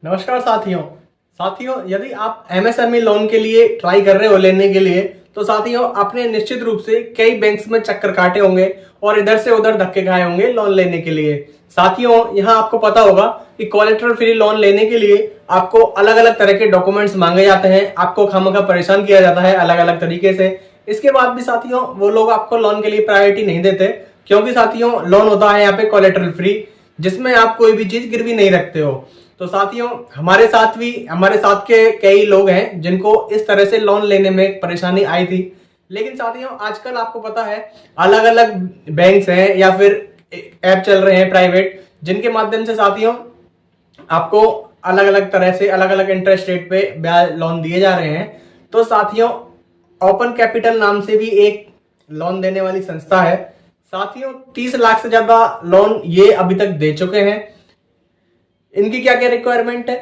नमस्कार साथियों। यदि आप एमएसएमई लोन के लिए ट्राई कर रहे हो लेने के लिए, तो साथियों आपने निश्चित रूप से कई बैंक्स में चक्कर काटे होंगे और इधर से उधर धक्के खाए होंगे लोन लेने के लिए। साथियों यहाँ आपको पता होगा कि कोलेटरल फ्री लोन लेने के लिए आपको अलग अलग तरह के डॉक्यूमेंट्स मांगे जाते हैं, आपको खामखा परेशान किया जाता है अलग अलग तरीके से। इसके बाद भी साथियों वो लोग आपको लोन के लिए प्रायोरिटी नहीं देते, क्योंकि साथियों लोन होता है यहाँ पे कोलेटरल फ्री, जिसमें आप कोई भी चीज गिरवी नहीं रखते हो। तो साथियों हमारे साथ के कई लोग हैं जिनको इस तरह से लोन लेने में परेशानी आई थी। लेकिन साथियों आजकल आपको पता है अलग अलग बैंक्स हैं या फिर ऐप चल रहे हैं प्राइवेट, जिनके माध्यम से साथियों आपको अलग अलग तरह से अलग अलग इंटरेस्ट रेट पे ब्याज लोन दिए जा रहे हैं। तो साथियों ओपन कैपिटल नाम से भी एक लोन देने वाली संस्था है। साथियों 30 लाख से ज्यादा लोन ये अभी तक दे चुके हैं। इनकी क्या क्या रिक्वायरमेंट है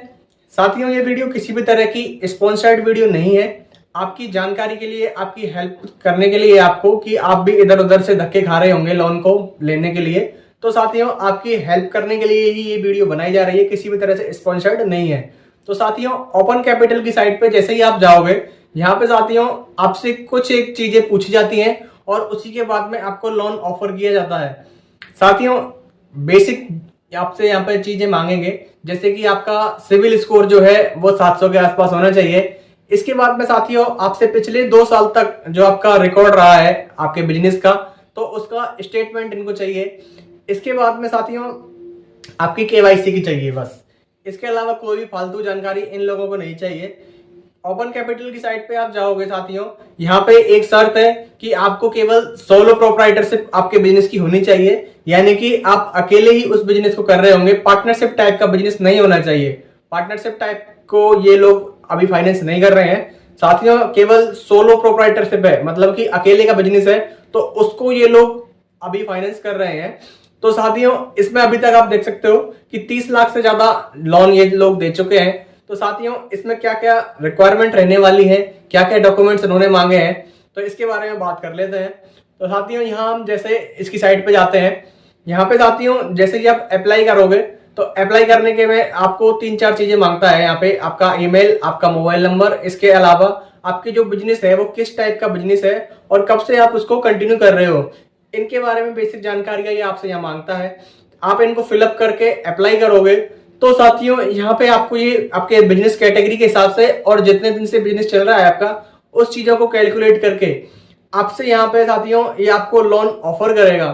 साथियों, ये वीडियो किसी भी तरह की स्पॉन्सर्ड वीडियो नहीं है। आपकी जानकारी के लिए, आपकी हेल्प करने के लिए आपको, कि आप भी इधर उधर से धक्के खा रहे होंगे लोन को लेने के लिए, तो साथियों आपकी हेल्प करने के लिए ही ये वीडियो बनाई जा रही है, किसी भी तरह से स्पॉन्सर्ड नहीं है। तो साथियों ओपन कैपिटल की साइट पे जैसे ही आप जाओगे, यहाँ पे साथियों आपसे कुछ एक चीजें पूछी जाती हैं और उसी के बाद में आपको लोन ऑफर किया जाता है। साथियों बेसिक आपसे यहाँ पे चीजें मांगेंगे, जैसे कि आपका सिविल स्कोर जो है वो 700 के आसपास होना चाहिए। इसके बाद में साथियों आपसे पिछले 2 साल तक जो आपका रिकॉर्ड रहा है आपके बिजनेस का, तो उसका स्टेटमेंट इनको चाहिए। इसके बाद में साथियों आपकी केवाईसी की चाहिए बस। इसके अलावा कोई भी फालतू जानकारी इन लोगों को नहीं चाहिए। ओपन कैपिटल की साइट पे आप जाओगे साथियों, यहाँ पे एक शर्त है कि आपको केवल सोलो प्रोप्राइटरशिप आपके बिजनेस की होनी चाहिए, यानी कि आप अकेले ही उस बिजनेस को कर रहे होंगे। पार्टनरशिप टाइप का बिजनेस नहीं होना चाहिए। पार्टनरशिप टाइप को ये लोग अभी फाइनेंस नहीं कर रहे हैं साथियों, केवल सोलो प्रोप्राइटरशिप है, मतलब कि अकेले का बिजनेस है, तो उसको ये लोग अभी फाइनेंस कर रहे हैं। तो साथियों इसमें अभी तक आप देख सकते हो कि 30 लाख से ज्यादा लोन ये लोग दे चुके हैं। तो साथियों इसमें क्या क्या रिक्वायरमेंट रहने वाली है, क्या क्या डॉक्यूमेंट्स उन्होंने मांगे हैं, तो इसके बारे में बात कर लेते हैं। तो साथियों यहाँ हम जैसे इसकी साइट पे जाते हैं, यहाँ पे साथियों जैसे कि आप अप्लाई करोगे, तो अप्लाई करने के में आपको 3-4 चीजें मांगता है। यहाँ पे आपका ईमेल, आपका मोबाइल नंबर, इसके अलावा आपकी जो बिजनेस है वो किस टाइप का बिजनेस है और कब से आप उसको कंटिन्यू कर रहे हो, इनके बारे में बेसिक जानकारी ये आपसे यहाँ मांगता है। आप इनको फिलअप करके अप्लाई करोगे, तो साथियों यहाँ पे आपको ये आपके बिजनेस कैटेगरी के हिसाब से और जितने दिन से बिजनेस चल रहा है आपका, उस चीजों को कैलकुलेट करके आपसे यहाँ पे साथियों ये आपको लोन ऑफर करेगा।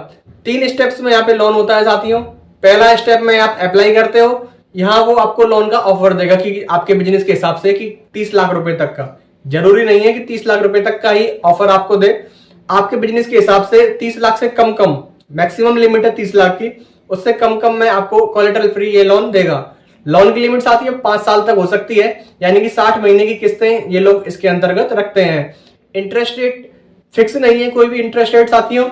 3 स्टेप्स में यहाँ पे लोन होता है साथियों। पहला स्टेप में आप अप्लाई करते हो, यहाँ वो आपको लोन का ऑफर देगा कि आपके बिजनेस के हिसाब से कि 30 लाख रुपए तक का। जरूरी नहीं है कि 30 लाख रुपए तक का ही ऑफर आपको दे, आपके बिजनेस के हिसाब से 30 लाख से कम कम, मैक्सिमम लिमिट है 30 लाख की, उससे कम कम में आपको कोलेटरल फ्री ये लोन देगा। लोन की लिमिट साथियों 5 साल तक हो सकती है, यानी कि 60 महीने की किस्तें ये लोग इसके अंतर्गत रखते हैं। इंटरेस्ट रेट फिक्स नहीं है कोई भी इंटरेस्ट रेट साथियों।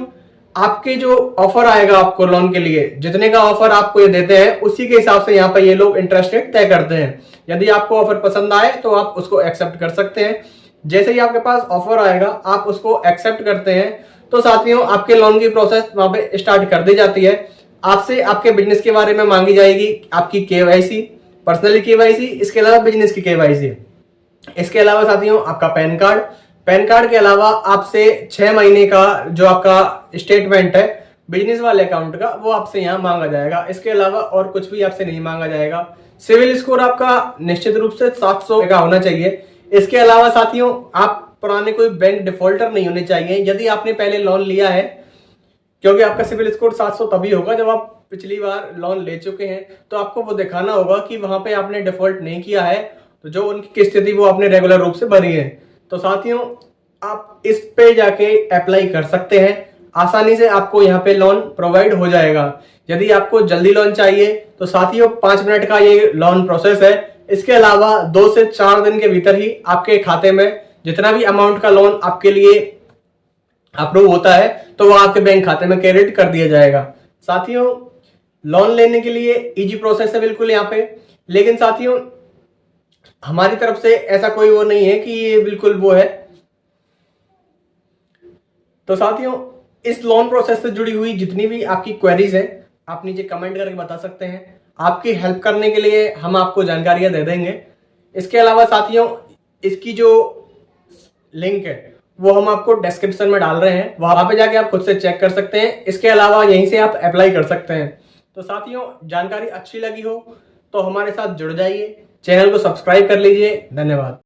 आपके जो ऑफर आएगा आपको लोन के लिए, जितने का ऑफर आपको ये देते हैं उसी के हिसाब से यहाँ पर ये लोग इंटरेस्ट रेट तय करते हैं। यदि आपको ऑफर पसंद आए तो आप उसको एक्सेप्ट कर सकते हैं। जैसे ही आपके पास ऑफर आएगा आप उसको एक्सेप्ट करते हैं, तो साथियों आपके लोन की प्रोसेस वहां पे स्टार्ट कर दी जाती है। आपसे आपके बिजनेस के बारे में मांगी जाएगी आपकी केवाईसी, पर्सनली केवाईसी, इसके अलावा बिजनेस की केवाईसी। इसके अलावा साथियों आपका पैन कार्ड के अलावा आपसे 6 महीने का जो आपका स्टेटमेंट है बिजनेस वाले अकाउंट का, वो आपसे यहाँ मांगा जाएगा। इसके अलावा और कुछ भी आपसे नहीं मांगा जाएगा। सिविल स्कोर आपका निश्चित रूप से 700 का होना चाहिए। इसके अलावा साथियों आप पुराने कोई बैंक डिफॉल्टर नहीं होने चाहिए यदि आपने पहले लोन लिया है, क्योंकि आपका सिविल स्कोर 700 तभी होगा जब आप पिछली बार लोन ले चुके हैं। तो आपको वो दिखाना होगा कि वहां पे आपने डिफॉल्ट नहीं किया है, तो जो उनकी किस्त थी वो आपने रेगुलर रूप से भरी है। तो साथियों आप इस पे जाके अप्लाई कर सकते हैं, आसानी से आपको यहाँ पे लोन प्रोवाइड हो जाएगा। यदि आपको जल्दी लोन चाहिए तो साथियों 5 मिनट का ये लोन प्रोसेस है। इसके अलावा 2 से 4 दिन के भीतर ही आपके खाते में जितना भी अमाउंट का लोन आपके लिए अप्रूव होता है, तो वो आपके बैंक खाते में क्रेडिट कर दिया जाएगा। साथियों लोन लेने के लिए इजी प्रोसेस है बिल्कुल यहाँ पे, लेकिन साथियों हमारी तरफ से ऐसा कोई वो नहीं है कि ये बिल्कुल वो है। तो साथियों इस लोन प्रोसेस से जुड़ी हुई जितनी भी आपकी क्वेरीज है आप नीचे कमेंट करके बता सकते हैं। आपकी हेल्प करने के लिए हम आपको जानकारियां दे देंगे। इसके अलावा साथियों, इसकी जो लिंक है वो हम आपको डिस्क्रिप्शन में डाल रहे हैं, वहां पे जाके आप खुद से चेक कर सकते हैं। इसके अलावा यहीं से आप अप्लाई कर सकते हैं। तो साथियों, जानकारी अच्छी लगी हो तो हमारे साथ जुड़ जाइए, चैनल को सब्सक्राइब कर लीजिए। धन्यवाद।